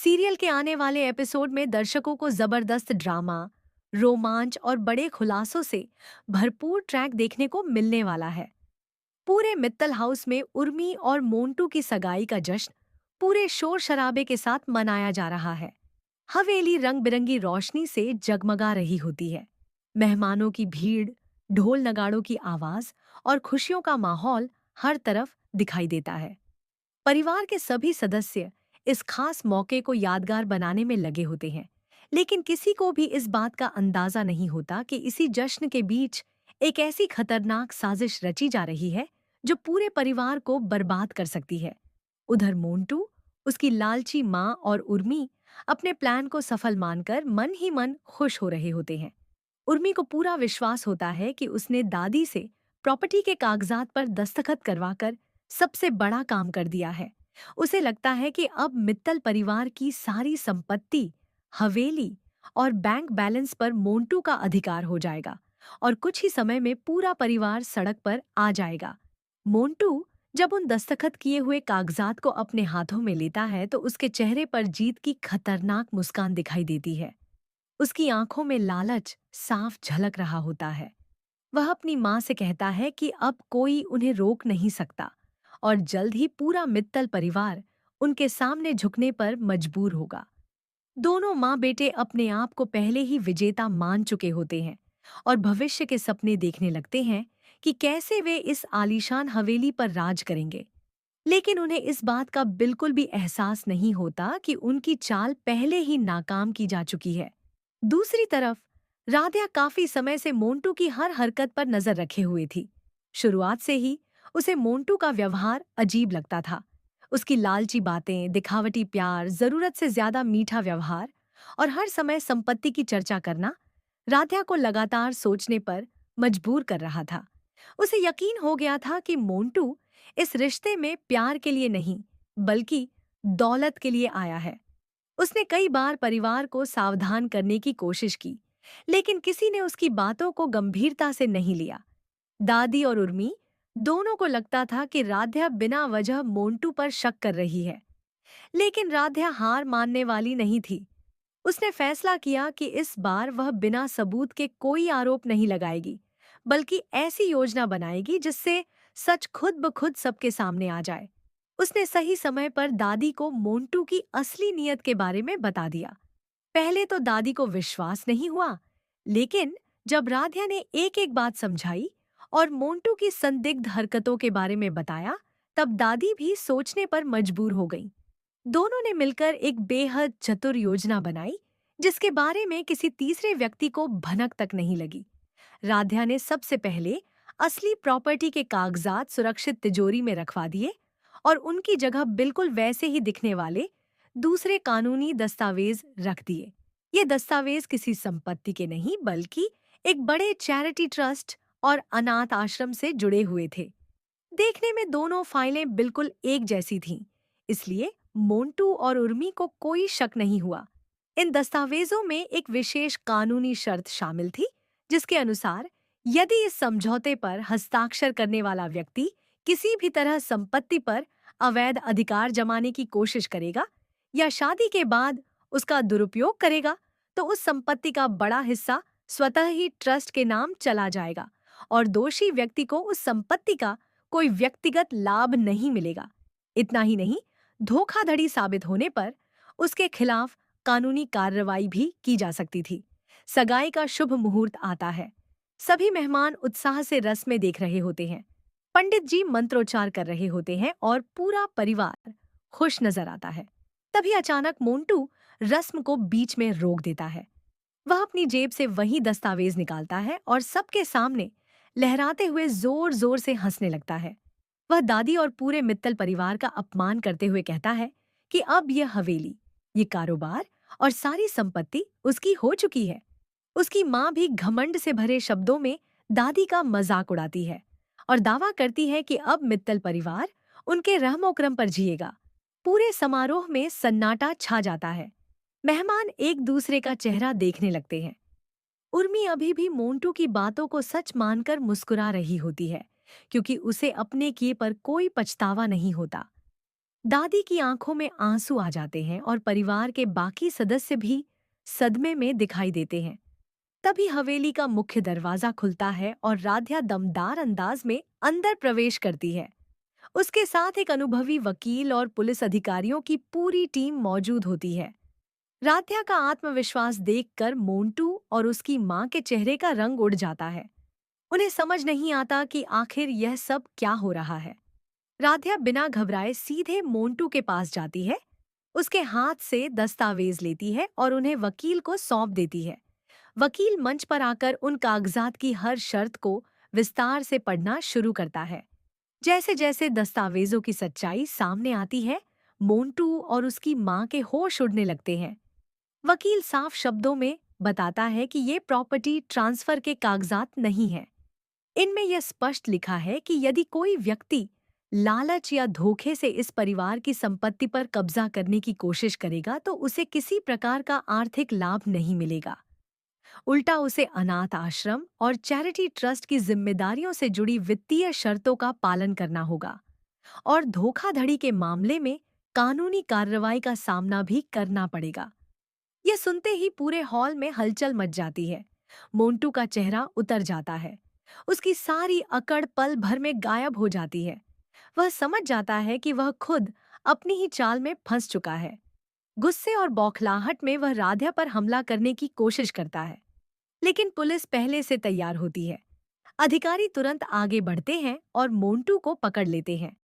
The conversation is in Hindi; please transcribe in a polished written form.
सीरियल के आने वाले एपिसोड में दर्शकों को जबरदस्त ड्रामा, रोमांच और बड़े खुलासों से भरपूर ट्रैक देखने को मिलने वाला है। पूरे मित्तल हाउस में उर्मी और मोंटू की सगाई का जश्न पूरे शोर शराबे के साथ मनाया जा रहा है। हवेली रंग बिरंगी रोशनी से जगमगा रही होती है। मेहमानों की भीड़, ढोल नगाड़ों की आवाज और खुशियों का माहौल हर तरफ दिखाई देता है। परिवार के सभी सदस्य इस खास मौके को यादगार बनाने में लगे होते हैं, लेकिन किसी को भी इस बात का अंदाजा नहीं होता कि इसी जश्न के बीच एक ऐसी खतरनाक साजिश रची जा रही है जो पूरे परिवार को बर्बाद कर सकती है। उधर मोंटू, उसकी लालची माँ और उर्मी अपने प्लान को सफल मानकर मन ही मन खुश हो रहे होते हैं। उर्मी को पूरा विश्वास होता है कि उसने दादी से प्रॉपर्टी के कागजात पर दस्तखत करवाकर सबसे बड़ा काम कर दिया है। उसे लगता है कि अब मित्तल परिवार की सारी संपत्ति, हवेली और बैंक बैलेंस पर मोंटू का अधिकार हो जाएगा और कुछ ही समय में पूरा परिवार सड़क पर आ जाएगा। मोंटू जब उन दस्तखत किए हुए कागजात को अपने हाथों में लेता है तो उसके चेहरे पर जीत की खतरनाक मुस्कान दिखाई देती है। उसकी आंखों में लालच साफ झलक रहा होता है। वह अपनी माँ से कहता है कि अब कोई उन्हें रोक नहीं सकता और जल्द ही पूरा मित्तल परिवार उनके सामने झुकने पर मजबूर होगा। दोनों माँ बेटे अपने आप को पहले ही विजेता मान चुके होते हैं और भविष्य के सपने देखने लगते हैं कि कैसे वे इस आलीशान हवेली पर राज करेंगे। लेकिन उन्हें इस बात का बिल्कुल भी एहसास नहीं होता कि उनकी चाल पहले ही नाकाम की जा चुकी है। दूसरी तरफ राध्या काफी समय से मोंटू की हर हरकत पर नजर रखे हुए थी। शुरुआत से ही उसे मोंटू का व्यवहार अजीब लगता था। उसकी लालची बातें, दिखावटी प्यार, जरूरत से ज्यादा मीठा व्यवहार और हर समय संपत्ति की चर्चा करना राध्या को लगातार सोचने पर मजबूर कर रहा था। उसे यकीन हो गया था कि मोंटू इस रिश्ते में प्यार के लिए नहीं, बल्कि दौलत के लिए आया है। उसने कई बार परिवार को सावधान करने की कोशिश की, लेकिन किसी ने उसकी बातों को गंभीरता से नहीं लिया। दादी और उर्मी दोनों को लगता था कि राध्या बिना वजह मोंटू पर शक कर रही है, लेकिन राध्या हार मानने वाली नहीं थी। उसने फैसला किया कि इस बार वह बिना सबूत के कोई आरोप नहीं लगाएगी, बल्कि ऐसी योजना बनाएगी जिससे सच खुद ब खुद सबके सामने आ जाए। उसने सही समय पर दादी को मोंटू की असली नीयत के बारे में बता दिया। पहले तो दादी को विश्वास नहीं हुआ, लेकिन जब राध्या ने एक एक बात समझाई और मोंटू की संदिग्ध हरकतों के बारे में बताया, तब दादी भी सोचने पर मजबूर हो गई। दोनों ने मिलकर एक बेहद चतुर योजना बनाई, जिसके बारे में किसी तीसरे व्यक्ति को भनक तक नहीं लगी। राध्या ने सबसे पहले असली प्रॉपर्टी के कागजात सुरक्षित तिजोरी में रखवा दिए और उनकी जगह बिल्कुल वैसे ही दिखने वाले दूसरे कानूनी दस्तावेज रख दिए। ये दस्तावेज किसी संपत्ति के नहीं, बल्कि एक बड़े चैरिटी ट्रस्ट और अनाथ आश्रम से जुड़े हुए थे। देखने में दोनों फाइलें बिल्कुल एक जैसी थीं, इसलिए मोंटू और उर्मी को कोई शक नहीं हुआ। इन दस्तावेजों में एक विशेष कानूनी शर्त शामिल थी, जिसके अनुसार यदि इस समझौते पर हस्ताक्षर करने वाला व्यक्ति किसी भी तरह संपत्ति पर अवैध अधिकार जमाने की कोशिश करेगा या शादी के बाद उसका दुरुपयोग करेगा, तो उस संपत्ति का बड़ा हिस्सा स्वतः ही ट्रस्ट के नाम चला जाएगा और दोषी व्यक्ति को उस संपत्ति का कोई व्यक्तिगत लाभ नहीं मिलेगा। इतना ही नहीं, धोखाधड़ी साबित होने पर उसके खिलाफ कानूनी कार्रवाई भी की जा सकती थी। सगाई का शुभ मुहूर्त आता है। सभी मेहमान उत्साह से रस्में देख रहे होते हैं। पंडित जी मंत्रोच्चार कर रहे होते हैं और पूरा परिवार खुश नजर आता है। तभी अचानक मोंटू रस्म को बीच में रोक देता है। वह अपनी जेब से वही दस्तावेज निकालता है और सबके सामने लहराते हुए जोर जोर से हंसने लगता है। वह दादी और पूरे मित्तल परिवार का अपमान करते हुए कहता है कि अब यह हवेली, ये कारोबार और सारी संपत्ति उसकी हो चुकी है। उसकी माँ भी घमंड से भरे शब्दों में दादी का मजाक उड़ाती है और दावा करती है कि अब मित्तल परिवार उनके रहमो-क्रम पर जिएगा। पूरे समारोह में सन्नाटा छा जाता है। मेहमान एक दूसरे का चेहरा देखने लगते हैं। उर्मी अभी भी मोंटू की बातों को सच मानकर मुस्कुरा रही होती है, क्योंकि उसे अपने किए पर कोई पछतावा नहीं होता। दादी की आंखों में आंसू आ जाते हैं और परिवार के बाकी सदस्य भी सदमे में दिखाई देते हैं। तभी हवेली का मुख्य दरवाजा खुलता है और राध्या दमदार अंदाज में अंदर प्रवेश करती है। उसके साथ एक अनुभवी वकील और पुलिस अधिकारियों की पूरी टीम मौजूद होती है। राध्या का आत्मविश्वास देखकर मोंटू और उसकी मां के चेहरे का रंग उड़ जाता है। उन्हें समझ नहीं आता कि आखिर यह सब क्या हो रहा है। राध्या बिना घबराए सीधे मोंटू के पास जाती है, उसके हाथ से दस्तावेज लेती है और उन्हें वकील को सौंप देती है। वकील मंच पर आकर उन कागजात की हर शर्त को विस्तार से पढ़ना शुरू करता है। जैसे जैसे दस्तावेजों की सच्चाई सामने आती है, मोंटू और उसकी मां के होश उड़ने लगते हैं। वकील साफ शब्दों में बताता है कि ये प्रॉपर्टी ट्रांसफर के कागजात नहीं है। इनमें यह स्पष्ट लिखा है कि यदि कोई व्यक्ति लालच या धोखे से इस परिवार की संपत्ति पर कब्जा करने की कोशिश करेगा तो उसे किसी प्रकार का आर्थिक लाभ नहीं मिलेगा। उल्टा उसे अनाथ आश्रम और चैरिटी ट्रस्ट की जिम्मेदारियों से जुड़ी वित्तीय शर्तों का पालन करना होगा और धोखाधड़ी के मामले में कानूनी कार्रवाई का सामना भी करना पड़ेगा। यह सुनते ही पूरे हॉल में हलचल मच जाती है। मोंटू का चेहरा उतर जाता है। उसकी सारी अकड़ पल भर में गायब हो जाती है। वह समझ जाता है कि वह खुद अपनी ही चाल में फंस चुका है। गुस्से और बौखलाहट में वह राध्या पर हमला करने की कोशिश करता है, लेकिन पुलिस पहले से तैयार होती है। अधिकारी तुरंत आगे बढ़ते हैं और मोंटू को पकड़ लेते हैं।